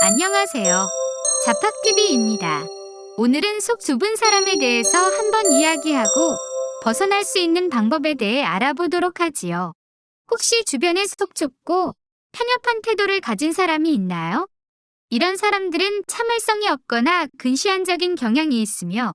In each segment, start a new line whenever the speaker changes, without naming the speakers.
안녕하세요. 자팍TV입니다. 오늘은 속 좁은 사람에 대해서 한번 이야기하고 벗어날 수 있는 방법에 대해 알아보도록 하지요. 혹시 주변에 속 좁고 편협한 태도를 가진 사람이 있나요? 이런 사람들은 참을성이 없거나 근시안적인 경향이 있으며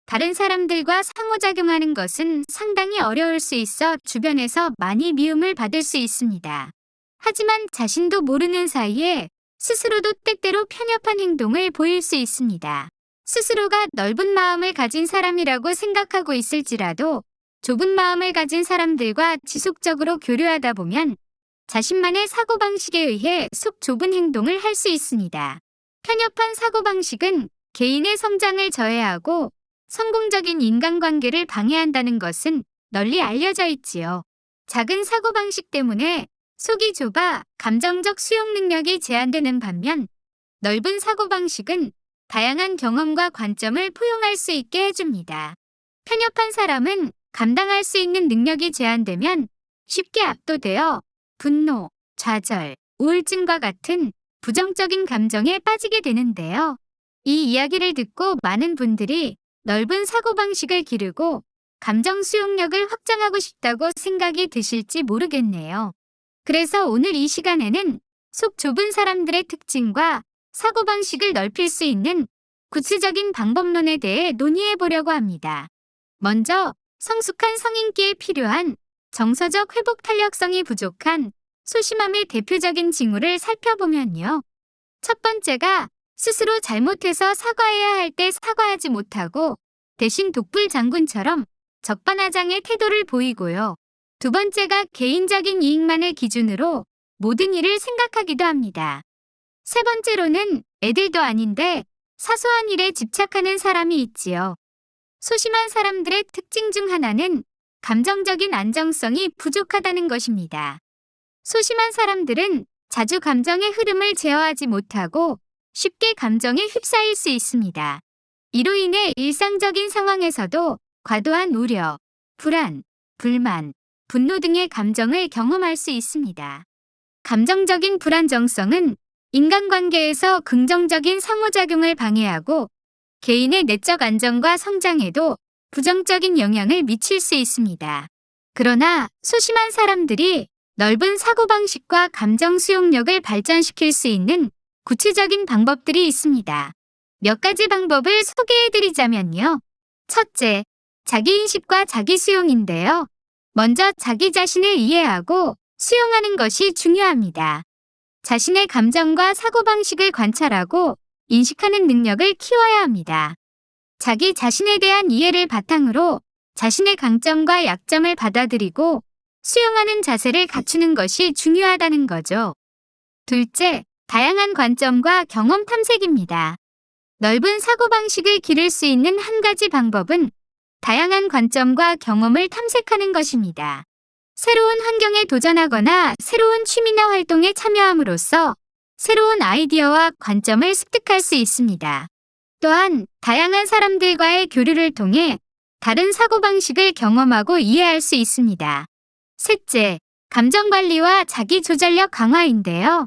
다른 사람들과 상호작용하는 것은 상당히 어려울 수 있어 주변에서 많이 미움을 받을 수 있습니다. 하지만 자신도 모르는 사이에 스스로도 때때로 편협한 행동을 보일 수 있습니다. 스스로가 넓은 마음을 가진 사람이라고 생각하고 있을지라도 좁은 마음을 가진 사람들과 지속적으로 교류하다 보면 자신만의 사고방식에 의해 속 좁은 행동을 할 수 있습니다. 편협한 사고방식은 개인의 성장을 저해하고 성공적인 인간관계를 방해한다는 것은 널리 알려져 있지요. 작은 사고방식 때문에 속이 좁아 감정적 수용 능력이 제한되는 반면 넓은 사고방식은 다양한 경험과 관점을 포용할 수 있게 해줍니다. 편협한 사람은 감당할 수 있는 능력이 제한되면 쉽게 압도되어 분노, 좌절, 우울증과 같은 부정적인 감정에 빠지게 되는데요. 이 이야기를 듣고 많은 분들이 넓은 사고방식을 기르고 감정 수용력을 확장하고 싶다고 생각이 드실지 모르겠네요. 그래서 오늘 이 시간에는 속 좁은 사람들의 특징과 사고방식을 넓힐 수 있는 구체적인 방법론에 대해 논의해 보려고 합니다. 먼저 성숙한 성인기에 필요한 정서적 회복 탄력성이 부족한 소심함의 대표적인 징후를 살펴보면요. 첫 번째가 스스로 잘못해서 사과해야 할 때 사과하지 못하고 대신 독불 장군처럼 적반하장의 태도를 보이고요. 두 번째가 개인적인 이익만을 기준으로 모든 일을 생각하기도 합니다. 세 번째로는 애들도 아닌데 사소한 일에 집착하는 사람이 있지요. 소심한 사람들의 특징 중 하나는 감정적인 안정성이 부족하다는 것입니다. 소심한 사람들은 자주 감정의 흐름을 제어하지 못하고 쉽게 감정에 휩싸일 수 있습니다. 이로 인해 일상적인 상황에서도 과도한 우려, 불안, 불만, 분노 등의 감정을 경험할 수 있습니다. 감정적인 불안정성은 인간관계에서 긍정적인 상호작용을 방해하고 개인의 내적 안정과 성장에도 부정적인 영향을 미칠 수 있습니다. 그러나 소심한 사람들이 넓은 사고방식과 감정 수용력을 발전시킬 수 있는 구체적인 방법들이 있습니다. 몇 가지 방법을 소개해드리자면요. 첫째, 자기인식과 자기수용인데요. 먼저 자기 자신을 이해하고 수용하는 것이 중요합니다. 자신의 감정과 사고방식을 관찰하고 인식하는 능력을 키워야 합니다. 자기 자신에 대한 이해를 바탕으로 자신의 강점과 약점을 받아들이고 수용하는 자세를 갖추는 것이 중요하다는 거죠. 둘째, 다양한 관점과 경험 탐색입니다. 넓은 사고방식을 기를 수 있는 한 가지 방법은 다양한 관점과 경험을 탐색하는 것입니다. 새로운 환경에 도전하거나 새로운 취미나 활동에 참여함으로써 새로운 아이디어와 관점을 습득할 수 있습니다. 또한 다양한 사람들과의 교류를 통해 다른 사고방식을 경험하고 이해할 수 있습니다. 셋째, 감정관리와 자기조절력 강화인데요.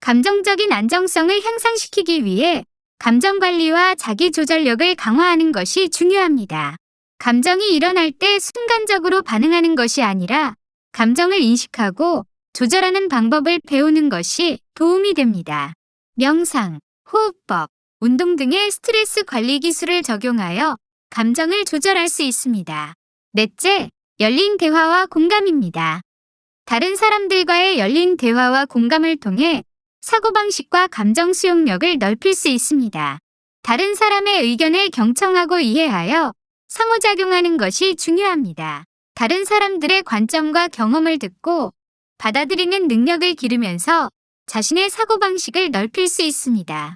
감정적인 안정성을 향상시키기 위해 감정관리와 자기조절력을 강화하는 것이 중요합니다. 감정이 일어날 때 순간적으로 반응하는 것이 아니라 감정을 인식하고 조절하는 방법을 배우는 것이 도움이 됩니다. 명상, 호흡법, 운동 등의 스트레스 관리 기술을 적용하여 감정을 조절할 수 있습니다. 넷째, 열린 대화와 공감입니다. 다른 사람들과의 열린 대화와 공감을 통해 사고방식과 감정 수용력을 넓힐 수 있습니다. 다른 사람의 의견을 경청하고 이해하여 상호작용하는 것이 중요합니다. 다른 사람들의 관점과 경험을 듣고 받아들이는 능력을 기르면서 자신의 사고방식을 넓힐 수 있습니다.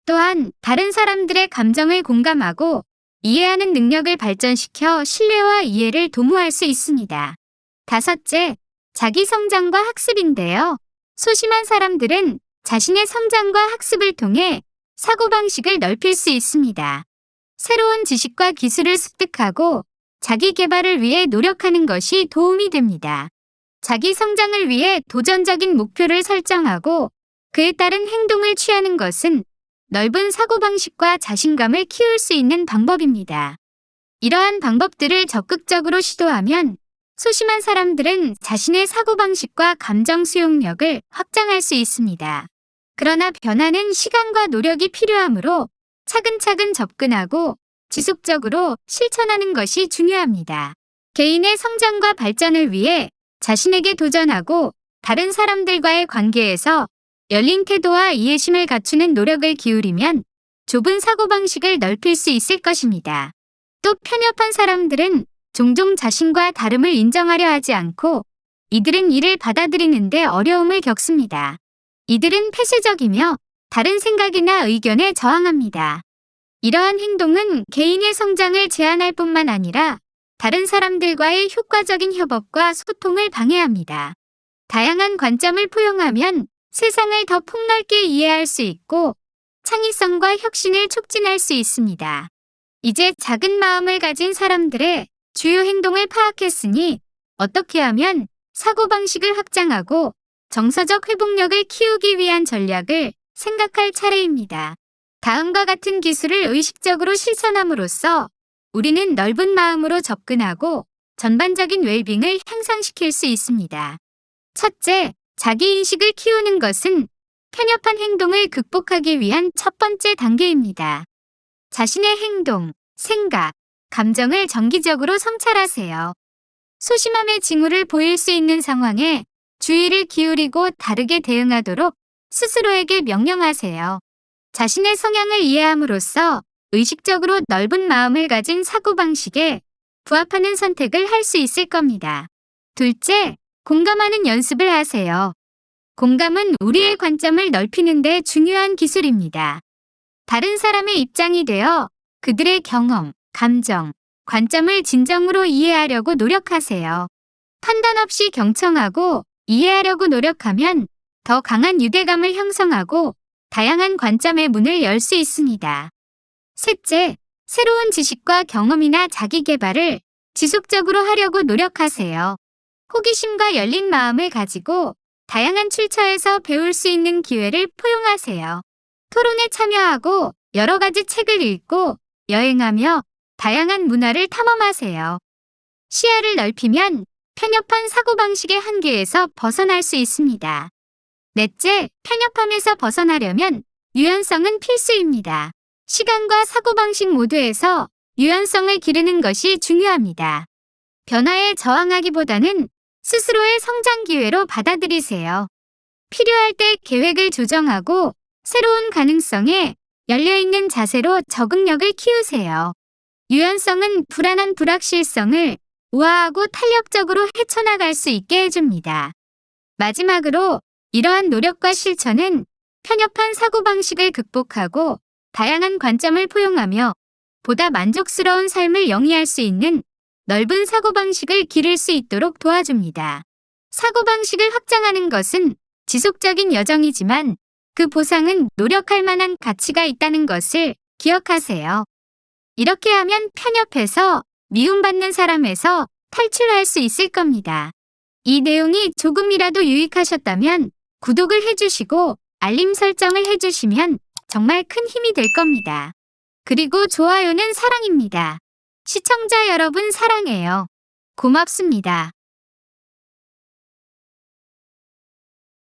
또한 다른 사람들의 감정을 공감하고 이해하는 능력을 발전시켜 신뢰와 이해를 도모할 수 있습니다. 다섯째, 자기 성장과 학습인데요. 소심한 사람들은 자신의 성장과 학습을 통해 사고방식을 넓힐 수 있습니다. 새로운 지식과 기술을 습득하고 자기 개발을 위해 노력하는 것이 도움이 됩니다. 자기 성장을 위해 도전적인 목표를 설정하고 그에 따른 행동을 취하는 것은 넓은 사고방식과 자신감을 키울 수 있는 방법입니다. 이러한 방법들을 적극적으로 시도하면 소심한 사람들은 자신의 사고방식과 감정 수용력을 확장할 수 있습니다. 그러나 변화는 시간과 노력이 필요하므로 차근차근 접근하고 지속적으로 실천하는 것이 중요합니다. 개인의 성장과 발전을 위해 자신에게 도전하고 다른 사람들과의 관계에서 열린 태도와 이해심을 갖추는 노력을 기울이면 좁은 사고방식을 넓힐 수 있을 것입니다. 또 편협한 사람들은 종종 자신과 다름을 인정하려 하지 않고 이들은 이를 받아들이는데 어려움을 겪습니다. 이들은 폐쇄적이며 다른 생각이나 의견에 저항합니다. 이러한 행동은 개인의 성장을 제한할 뿐만 아니라 다른 사람들과의 효과적인 협업과 소통을 방해합니다. 다양한 관점을 포용하면 세상을 더 폭넓게 이해할 수 있고 창의성과 혁신을 촉진할 수 있습니다. 이제 작은 마음을 가진 사람들의 주요 행동을 파악했으니 어떻게 하면 사고방식을 확장하고 정서적 회복력을 키우기 위한 전략을 생각할 차례입니다. 다음과 같은 기술을 의식적으로 실천함으로써 우리는 넓은 마음으로 접근하고 전반적인 웰빙을 향상시킬 수 있습니다. 첫째, 자기인식을 키우는 것은 편협한 행동을 극복하기 위한 첫 번째 단계입니다. 자신의 행동, 생각, 감정을 정기적으로 성찰하세요. 소심함의 징후를 보일 수 있는 상황에 주의를 기울이고 다르게 대응하도록 스스로에게 명령하세요. 자신의 성향을 이해함으로써 의식적으로 넓은 마음을 가진 사고방식에 부합하는 선택을 할 수 있을 겁니다. 둘째, 공감하는 연습을 하세요. 공감은 우리의 관점을 넓히는 데 중요한 기술입니다. 다른 사람의 입장이 되어 그들의 경험, 감정, 관점을 진정으로 이해하려고 노력하세요. 판단 없이 경청하고 이해하려고 노력하면 더 강한 유대감을 형성하고 다양한 관점의 문을 열 수 있습니다. 셋째, 새로운 지식과 경험이나 자기 개발을 지속적으로 하려고 노력하세요. 호기심과 열린 마음을 가지고 다양한 출처에서 배울 수 있는 기회를 포용하세요. 토론에 참여하고 여러 가지 책을 읽고 여행하며 다양한 문화를 탐험하세요. 시야를 넓히면 편협한 사고방식의 한계에서 벗어날 수 있습니다. 넷째, 편협함에서 벗어나려면 유연성은 필수입니다. 시간과 사고방식 모두에서 유연성을 기르는 것이 중요합니다. 변화에 저항하기보다는 스스로의 성장 기회로 받아들이세요. 필요할 때 계획을 조정하고 새로운 가능성에 열려있는 자세로 적응력을 키우세요. 유연성은 불안한 불확실성을 우아하고 탄력적으로 헤쳐나갈 수 있게 해줍니다. 마지막으로 이러한 노력과 실천은 편협한 사고방식을 극복하고 다양한 관점을 포용하며 보다 만족스러운 삶을 영위할 수 있는 넓은 사고방식을 기를 수 있도록 도와줍니다. 사고방식을 확장하는 것은 지속적인 여정이지만 그 보상은 노력할 만한 가치가 있다는 것을 기억하세요. 이렇게 하면 편협해서 미움받는 사람에서 탈출할 수 있을 겁니다. 이 내용이 조금이라도 유익하셨다면 구독을 해주시고 알림 설정을 해주시면 정말 큰 힘이 될 겁니다. 그리고 좋아요는 사랑입니다. 시청자 여러분 사랑해요. 고맙습니다.